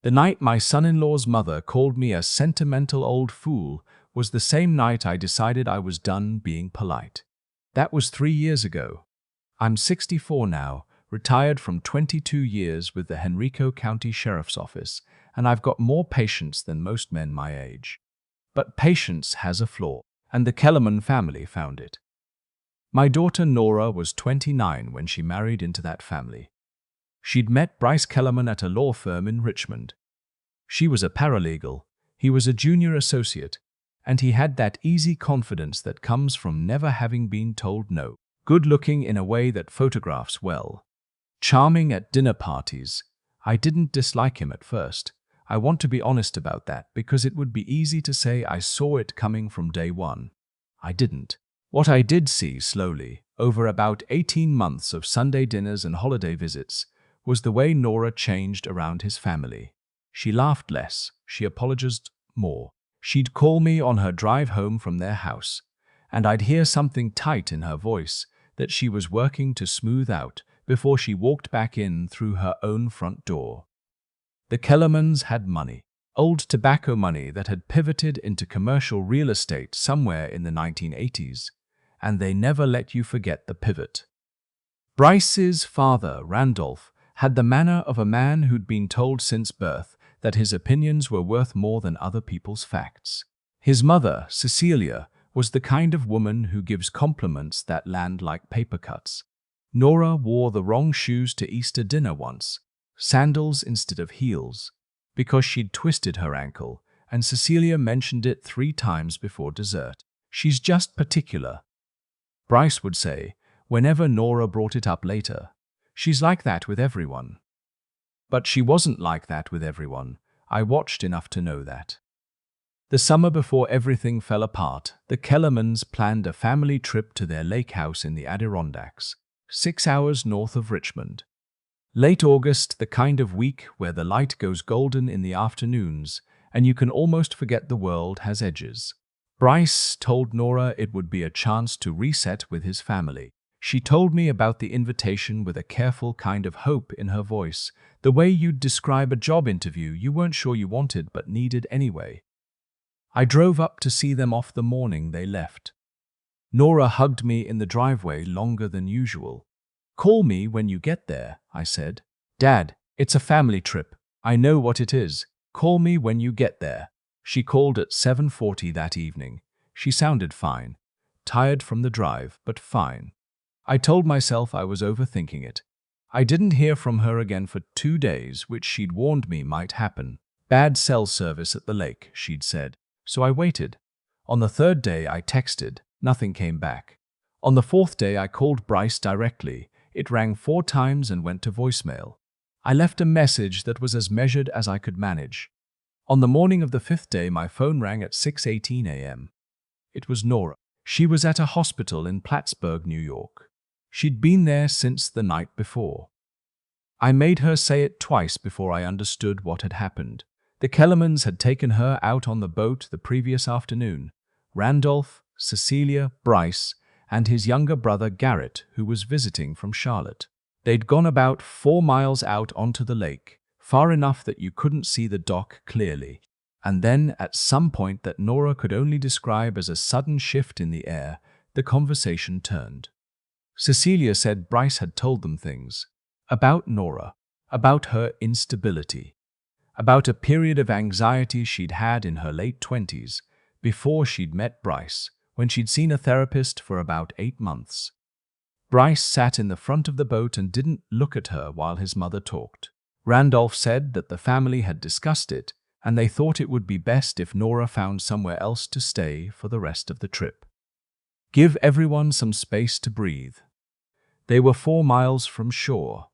The night my son-in-law's mother called me a sentimental old fool was the same night I decided I was done being polite. That was 3 years ago. I'm 64 now, retired from 22 years with the Henrico County Sheriff's Office, and I've got more patience than most men my age. But patience has a flaw, and the Kellerman family found it. My daughter Nora was 29 when she married into that family. She'd met Bryce Kellerman at a law firm in Richmond. She was a paralegal, he was a junior associate, and he had that easy confidence that comes from never having been told no. Good-looking in a way that photographs well. Charming at dinner parties. I didn't dislike him at first. I want to be honest about that because it would be easy to say I saw it coming from day one. I didn't. What I did see slowly, over about 18 months of Sunday dinners and holiday visits, was the way Nora changed around his family. She laughed less, she apologized more. She'd call me on her drive home from their house, and I'd hear something tight in her voice that she was working to smooth out before she walked back in through her own front door. The Kellermans had money, old tobacco money that had pivoted into commercial real estate somewhere in the 1980s, and they never let you forget the pivot. Bryce's father, Randolph, had the manner of a man who'd been told since birth that his opinions were worth more than other people's facts. His mother, Cecilia, was the kind of woman who gives compliments that land like paper cuts. Nora wore the wrong shoes to Easter dinner once, sandals instead of heels, because she'd twisted her ankle, and Cecilia mentioned it 3 times before dessert. She's just particular, Bryce would say, whenever Nora brought it up later. She's like that with everyone. But she wasn't like that with everyone. I watched enough to know that. The summer before everything fell apart, the Kellermans planned a family trip to their lake house in the Adirondacks, 6 hours north of Richmond. Late August, the kind of week where the light goes golden in the afternoons, and you can almost forget the world has edges. Bryce told Nora it would be a chance to reset with his family. She told me about the invitation with a careful kind of hope in her voice, the way you'd describe a job interview you weren't sure you wanted but needed anyway. I drove up to see them off the morning they left. Nora hugged me in the driveway longer than usual. "Call me when you get there," I said. "Dad, it's a family trip. I know what it is. Call me when you get there." She called at 7:40 that evening. She sounded fine. Tired from the drive, but fine. I told myself I was overthinking it. I didn't hear from her again for 2 days, which she'd warned me might happen. Bad cell service at the lake, she'd said. So I waited. On the 3rd day I texted. Nothing came back. On the 4th day I called Bryce directly. It rang 4 times and went to voicemail. I left a message that was as measured as I could manage. On the morning of the 5th day my phone rang at 6:18 a.m. It was Nora. She was at a hospital in Plattsburgh, New York. She'd been there since the night before. I made her say it twice before I understood what had happened. The Kellermans had taken her out on the boat the previous afternoon. Randolph, Cecilia, Bryce, and his younger brother Garrett, who was visiting from Charlotte. They'd gone about 4 miles out onto the lake, far enough that you couldn't see the dock clearly. And then, at some point that Nora could only describe as a sudden shift in the air, the conversation turned. Cecilia said Bryce had told them things. About Nora, about her instability, about a period of anxiety she'd had in her late 20s, before she'd met Bryce, when she'd seen a therapist for about 8 months. Bryce sat in the front of the boat and didn't look at her while his mother talked. Randolph said that the family had discussed it, and they thought it would be best if Nora found somewhere else to stay for the rest of the trip. Give everyone some space to breathe. They were 4 miles from shore.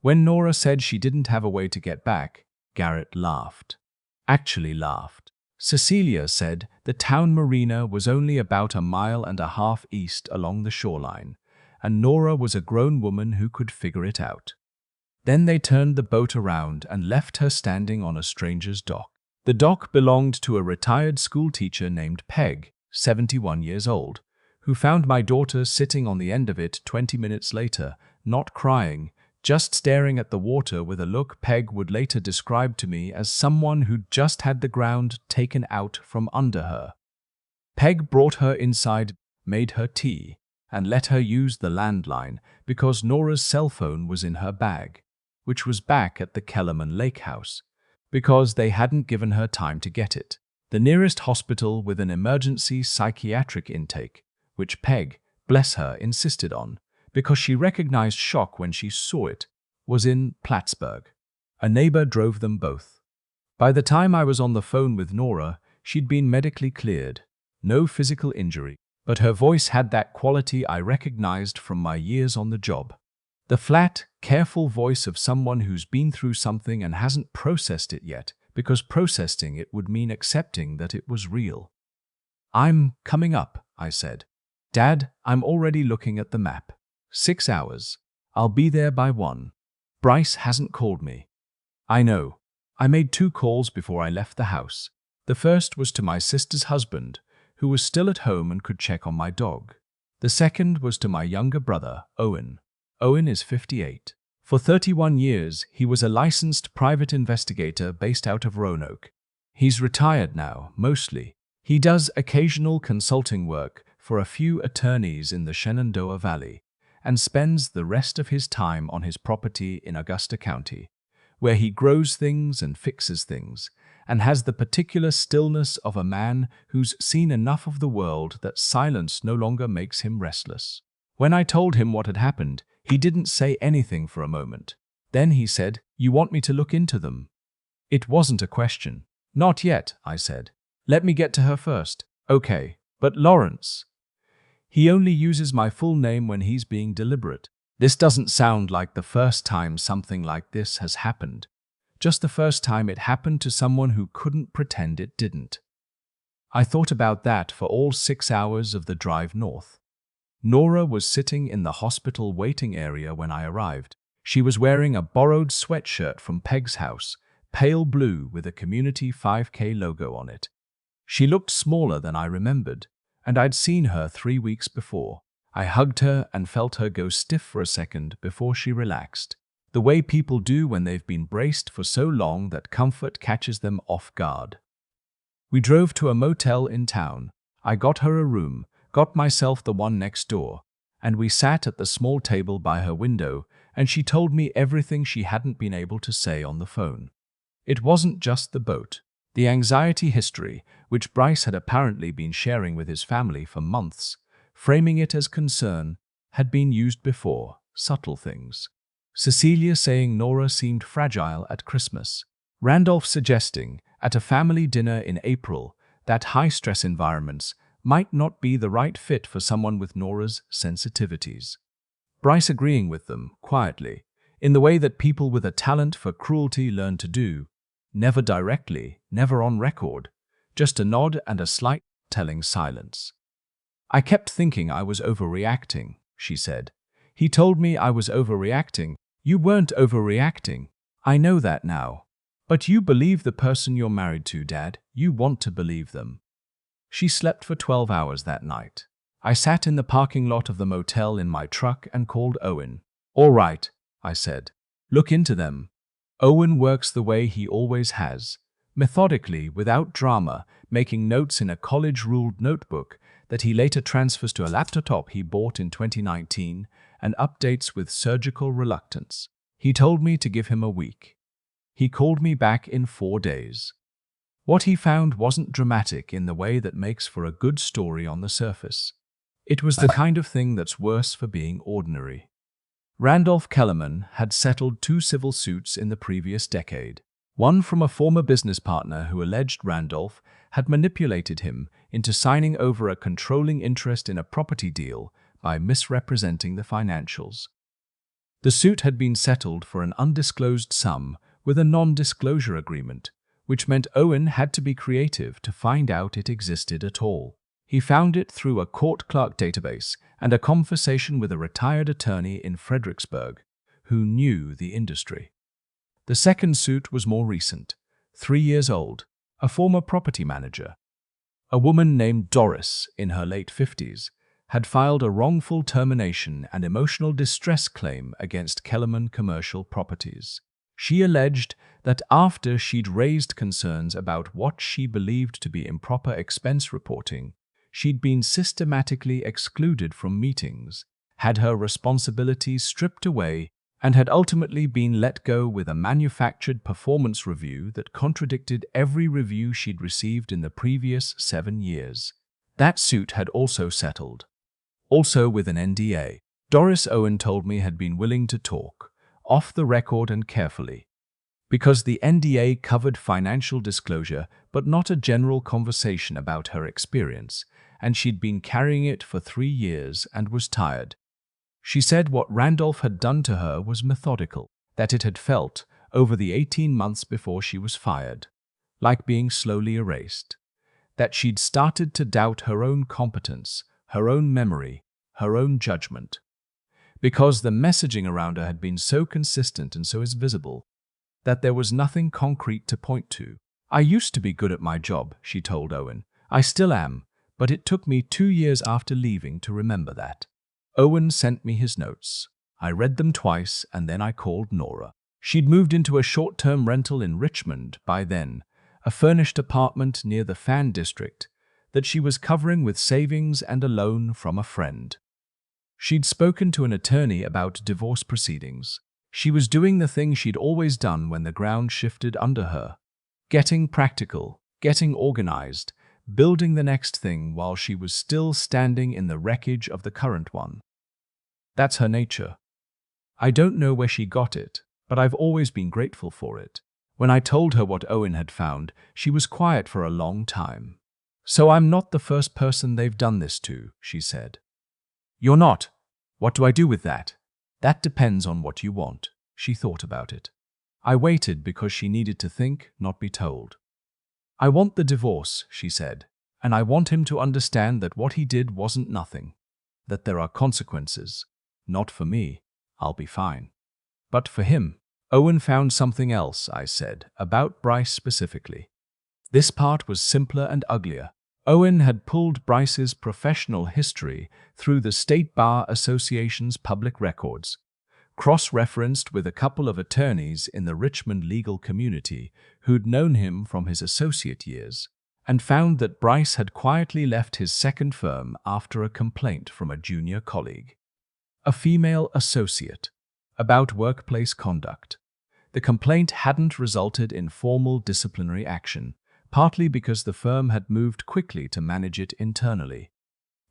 When Nora said she didn't have a way to get back, Garrett laughed. Actually laughed. Cecilia said the town marina was only about 1.5 miles east along the shoreline, and Nora was a grown woman who could figure it out. Then they turned the boat around and left her standing on a stranger's dock. The dock belonged to a retired schoolteacher named Peg, 71 years old, who found my daughter sitting on the end of it 20 minutes later, not crying, just staring at the water with a look Peg would later describe to me as someone who'd just had the ground taken out from under her. Peg brought her inside, made her tea, and let her use the landline because Nora's cell phone was in her bag, which was back at the Kellerman Lake House, because they hadn't given her time to get it. The nearest hospital with an emergency psychiatric intake, which Peg, bless her, insisted on, because she recognized shock when she saw it, was in Plattsburgh. A neighbor drove them both. By the time I was on the phone with Nora, she'd been medically cleared. No physical injury, but her voice had that quality I recognized from my years on the job. The flat, careful voice of someone who's been through something and hasn't processed it yet, because processing it would mean accepting that it was real. "I'm coming up," I said. "Dad, I'm already looking at the map. 6 hours. I'll be there by 1. Bryce hasn't called me." "I know." I made 2 calls before I left the house. The first was to my sister's husband, who was still at home and could check on my dog. The second was to my younger brother, Owen. Owen is 58. For 31 years, he was a licensed private investigator based out of Roanoke. He's retired now, mostly. He does occasional consulting work for a few attorneys in the Shenandoah Valley and spends the rest of his time on his property in Augusta County, where he grows things and fixes things, and has the particular stillness of a man who's seen enough of the world that silence no longer makes him restless. When I told him what had happened, he didn't say anything for a moment. Then he said, "You want me to look into them?" It wasn't a question. "Not yet," I said. "Let me get to her first." "Okay, but Lawrence." He only uses my full name when he's being deliberate. This doesn't sound like the first time something like this has happened. Just the first time it happened to someone who couldn't pretend it didn't. I thought about that for all 6 hours of the drive north. Nora was sitting in the hospital waiting area when I arrived. She was wearing a borrowed sweatshirt from Peg's house, pale blue with a Community 5K logo on it. She looked smaller than I remembered, and I'd seen her 3 weeks before. I hugged her and felt her go stiff for a second before she relaxed, the way people do when they've been braced for so long that comfort catches them off guard. We drove to a motel in town. I got her a room, got myself the one next door, and we sat at the small table by her window, and she told me everything she hadn't been able to say on the phone. It wasn't just the boat. The anxiety history, which Bryce had apparently been sharing with his family for months, framing it as concern, had been used before, subtle things. Cecilia saying Nora seemed fragile at Christmas. Randolph suggesting, at a family dinner in April, that high-stress environments might not be the right fit for someone with Nora's sensitivities. Bryce agreeing with them, quietly, in the way that people with a talent for cruelty learn to do, never directly, never on record, just a nod and a slight, telling silence. "I kept thinking I was overreacting," she said. "He told me I was overreacting." "You weren't overreacting. I know that now. But you believe the person you're married to, Dad. You want to believe them." She slept for 12 hours that night. I sat in the parking lot of the motel in my truck and called Owen. "All right," I said. "Look into them." Owen works the way he always has, methodically, without drama, making notes in a college-ruled notebook that he later transfers to a laptop he bought in 2019 and updates with surgical reluctance. He told me to give him a week. He called me back in 4 days. What he found wasn't dramatic in the way that makes for a good story on the surface. It was the kind of thing that's worse for being ordinary. Randolph Kellerman had settled 2 civil suits in the previous decade. One from a former business partner who alleged Randolph had manipulated him into signing over a controlling interest in a property deal by misrepresenting the financials. The suit had been settled for an undisclosed sum with a non-disclosure agreement, which meant Owen had to be creative to find out it existed at all. He found it through a court clerk database and a conversation with a retired attorney in Fredericksburg who knew the industry. The second suit was more recent, 3 years old, a former property manager. A woman named Doris, in her late 50s, had filed a wrongful termination and emotional distress claim against Kellerman Commercial Properties. She alleged that after she'd raised concerns about what she believed to be improper expense reporting, she'd been systematically excluded from meetings, had her responsibilities stripped away, and had ultimately been let go with a manufactured performance review that contradicted every review she'd received in the previous 7 years. That suit had also settled, also with an NDA. Doris Owen told me had been willing to talk, off the record and carefully, because the NDA covered financial disclosure but not a general conversation about her experience, and she'd been carrying it for 3 years and was tired. She said what Randolph had done to her was methodical, that it had felt, over the 18 months before she was fired, like being slowly erased, that she'd started to doubt her own competence, her own memory, her own judgment, because the messaging around her had been so consistent and so visible that there was nothing concrete to point to. "I used to be good at my job," she told Owen. "I still am, but it took me 2 years after leaving to remember that." Owen sent me his notes. I read them twice, and then I called Nora. She'd moved into a short-term rental in Richmond by then, a furnished apartment near the Fan District that she was covering with savings and a loan from a friend. She'd spoken to an attorney about divorce proceedings. She was doing the thing she'd always done when the ground shifted under her, getting practical, getting organized, building the next thing while she was still standing in the wreckage of the current one. That's her nature. I don't know where she got it, but I've always been grateful for it. When I told her what Owen had found, she was quiet for a long time. "So I'm not the first person they've done this to," she said. "You're not. What do I do with that?" "That depends on what you want." She thought about it. I waited because she needed to think, not be told. "I want the divorce," she said, "and I want him to understand that what he did wasn't nothing, that there are consequences. Not for me, I'll be fine. But for him." "Owen found something else," I said, "about Bryce specifically." This part was simpler and uglier. Owen had pulled Bryce's professional history through the State Bar Association's public records, cross-referenced with a couple of attorneys in the Richmond legal community who'd known him from his associate years, and found that Bryce had quietly left his second firm after a complaint from a junior colleague, a female associate, about workplace conduct. The complaint hadn't resulted in formal disciplinary action, partly because the firm had moved quickly to manage it internally.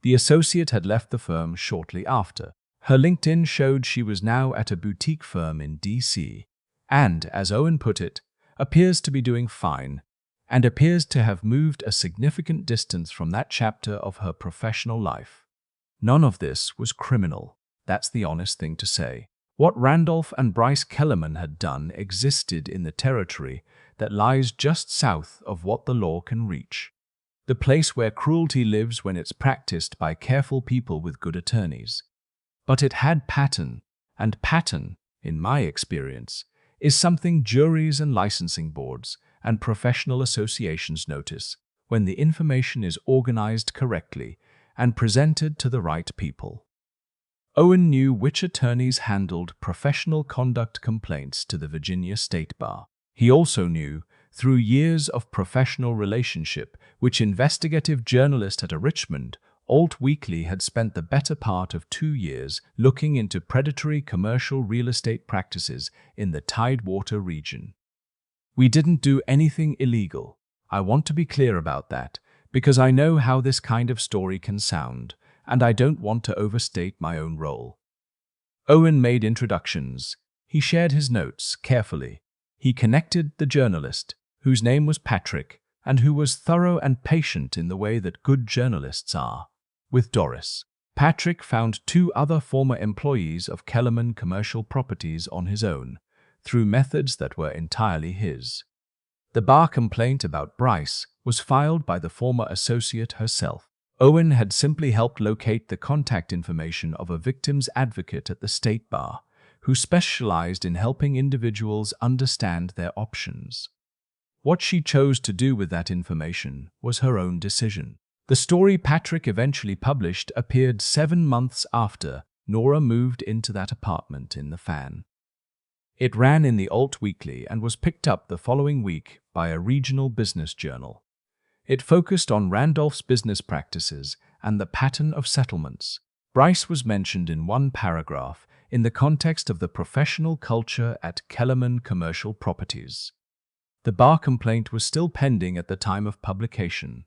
The associate had left the firm shortly after. Her LinkedIn showed she was now at a boutique firm in DC, and, as Owen put it, appears to be doing fine, and appears to have moved a significant distance from that chapter of her professional life. None of this was criminal. That's the honest thing to say. What Randolph and Bryce Kellerman had done existed in the territory that lies just south of what the law can reach. The place where cruelty lives when it's practiced by careful people with good attorneys. But it had pattern, and pattern, in my experience, is something juries and licensing boards and professional associations notice when the information is organized correctly and presented to the right people. Owen knew which attorneys handled professional conduct complaints to the Virginia State Bar. He also knew, through years of professional relationship, which investigative journalist at a Richmond Alt Weekly had spent the better part of 2 years looking into predatory commercial real estate practices in the Tidewater region. We didn't do anything illegal. I want to be clear about that, because I know how this kind of story can sound, and I don't want to overstate my own role. Owen made introductions. He shared his notes carefully. He connected the journalist, whose name was Patrick, and who was thorough and patient in the way that good journalists are, with Doris. Patrick found 2 other former employees of Kellerman Commercial Properties on his own, through methods that were entirely his. The bar complaint about Bryce was filed by the former associate herself. Owen had simply helped locate the contact information of a victim's advocate at the State Bar, who specialized in helping individuals understand their options. What she chose to do with that information was her own decision. The story Patrick eventually published appeared 7 months after Nora moved into that apartment in the Fan. It ran in the Alt Weekly and was picked up the following week by a regional business journal. It focused on Randolph's business practices and the pattern of settlements. Bryce was mentioned in one paragraph in the context of the professional culture at Kellerman Commercial Properties. The bar complaint was still pending at the time of publication.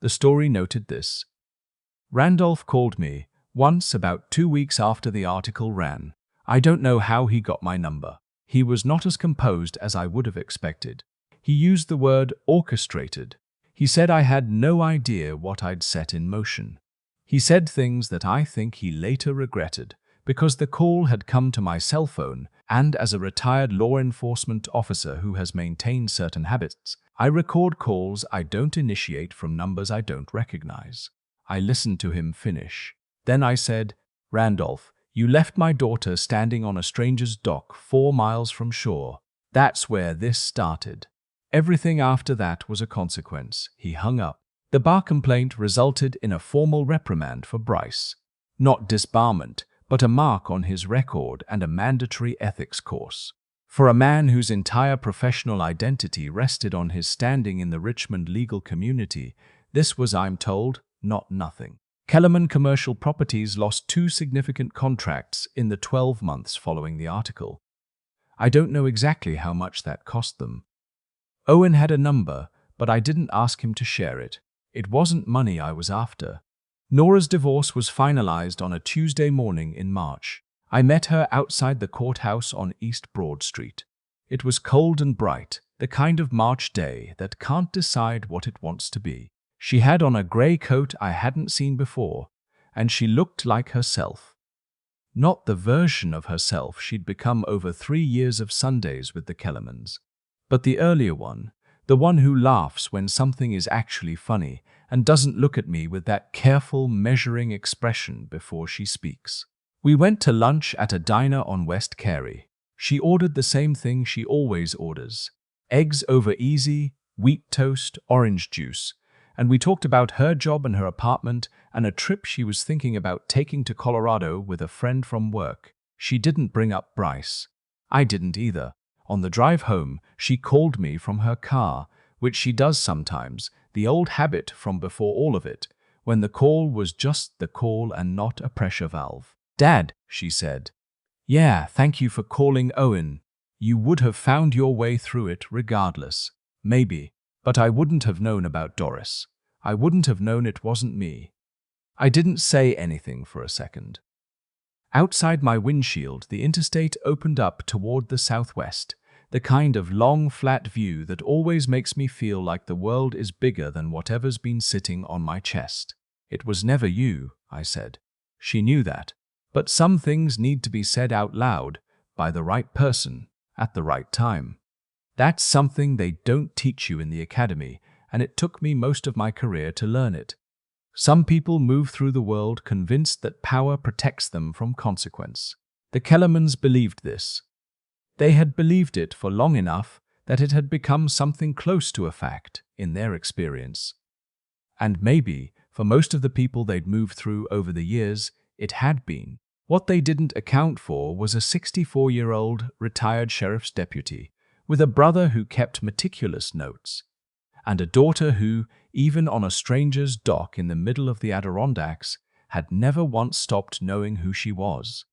The story noted this. Randolph called me once about 2 weeks after the article ran. I don't know how he got my number. He was not as composed as I would have expected. He used the word orchestrated. He said I had no idea what I'd set in motion. He said things that I think he later regretted, because the call had come to my cell phone, and as a retired law enforcement officer who has maintained certain habits, I record calls I don't initiate from numbers I don't recognize. I listened to him finish. Then I said, Randolph, you left my daughter standing on a stranger's dock 4 miles from shore. That's where this started. Everything after that was a consequence. He hung up. The bar complaint resulted in a formal reprimand for Bryce. Not disbarment, but a mark on his record and a mandatory ethics course. For a man whose entire professional identity rested on his standing in the Richmond legal community, this was, I'm told, not nothing. Kellerman Commercial Properties lost 2 significant contracts in the 12 months following the article. I don't know exactly how much that cost them. Owen had a number, but I didn't ask him to share it. It wasn't money I was after. Nora's divorce was finalized on a Tuesday morning in March. I met her outside the courthouse on East Broad Street. It was cold and bright, the kind of March day that can't decide what it wants to be. She had on a grey coat I hadn't seen before, and she looked like herself. Not the version of herself she'd become over 3 years of Sundays with the Kellermans, but the earlier one, the one who laughs when something is actually funny and doesn't look at me with that careful, measuring expression before she speaks. We went to lunch at a diner on West Carey. She ordered the same thing she always orders: eggs over easy, wheat toast, orange juice, and we talked about her job and her apartment and a trip she was thinking about taking to Colorado with a friend from work. She didn't bring up Bryce. I didn't either. On the drive home, she called me from her car, which she does sometimes, the old habit from before all of it, when the call was just the call and not a pressure valve. Dad, she said. Yeah, thank you for calling Owen. You would have found your way through it regardless. Maybe. But I wouldn't have known about Doris. I wouldn't have known it wasn't me. I didn't say anything for a second. Outside my windshield, the interstate opened up toward the southwest, the kind of long, flat view that always makes me feel like the world is bigger than whatever's been sitting on my chest. It was never you, I said. She knew that. But some things need to be said out loud, by the right person, at the right time. That's something they don't teach you in the academy, and it took me most of my career to learn it. Some people move through the world convinced that power protects them from consequence. The Kellermans believed this. They had believed it for long enough that it had become something close to a fact in their experience. And maybe, for most of the people they'd moved through over the years, it had been. What they didn't account for was a 64-year-old retired sheriff's deputy with a brother who kept meticulous notes, and a daughter who, even on a stranger's dock in the middle of the Adirondacks, had never once stopped knowing who she was.